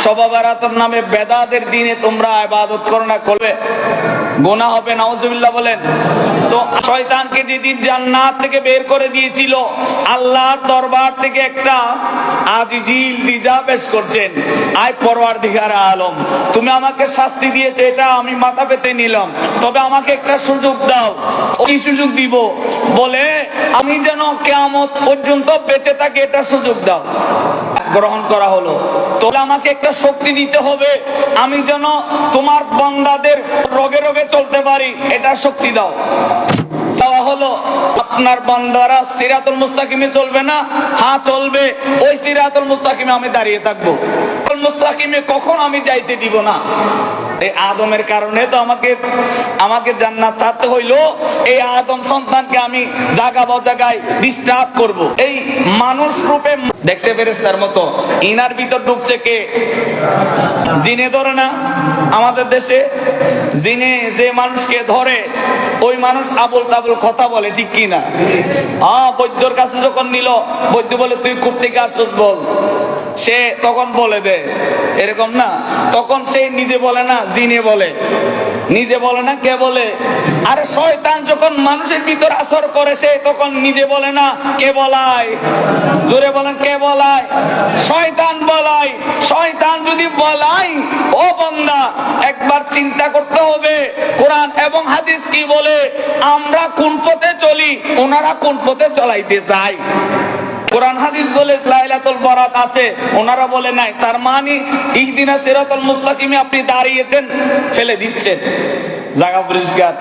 শবে বারাতের নামে বেদাতের দিনে তোমরা ইবাদত করো না, করবে গুনাহ হবে, নাউজুবিল্লাহ বলেন। তো শয়তানকে যেদিন জান্নাত থেকে বের করে দিয়েছিল, আল্লাহর দরবার থেকে একটা আজিজিল দিজা পেশ করছেন, আয় পরওয়ারদিগার আলম, তুমি আমাকে শাস্তি দিয়েছো, এটা আমি মাথা পেতে নিলাম, তবে আমাকে একটা সুযোগ দাও। কি সুযোগ দিব? বলে আমি যেন কিয়ামত পর্যন্ত বেঁচে থাকি, এটা সুযোগ দাও। গ্রহণ করা হলো। তাহলে আমাকে একটা শক্তি দিতে হবে, আমি যেন তোমার বান্দাদের রোগে রোগে চলতে পারি, এটা শক্তি দাও। দেওয়া হলো। আপনার বান্দারা সিরাতুল মুস্তাকিমে চলবে না? হ্যাঁ চলবে, ওই সিরাতুল মুস্তাকিমে আমি দাঁড়িয়ে থাকবো, মুস্তাকিমে কখন আমি যাইতে দিব না। এই আদমের কারণে তো আমাকে জান্নাত ছাড়তে হইলো। এই আদম সন্তানকে আমি জায়গা বজাগায় ডিস্টার্ব করব। এই মানুষ রূপে দেখতে ফেরেশতার মতো ইনার ভিতর ঢুকছে কে? জিনে ধরে না আমাদের দেশে? জিনে যে মানুষকে ধরে ওই মানুষ আবুল তাবুল কথা বলে, ঠিক কি না? বৈদ্যর কাছে যখন নিল, বৈদ্য বলে তুই কোথা থেকে আসছিস বল। সে তখন বলে দে, এরকম না? তখন সে নিজে বলে না, জিনে বলে। নিজে বলে না, কে বলে? আরে শয়তান যখন মানুষের ভিতর আসর করে, সে তখন নিজে বলে না, কে বলায়? জোরে বলেন, কে বলায়? শয়তান বলায়। শয়তান যদি বলায়, ও বান্দা একবার চিন্তা করতে হবে কোরআন এবং হাদিস কি বলে, আমরা কোন পথে চলি, ওনারা কোন পথে চলাইতে চায়। কোরআন হাদিস বলে লাইলাতুল বারাত আছে, ওনারা বলে নাই। তার মানে ইহদিনাস সিরাতাল মুস্তাকিমে আপনি দাঁড়িয়েছেন, ফেলে দিচ্ছেন। জায়গা পরিষ্কার।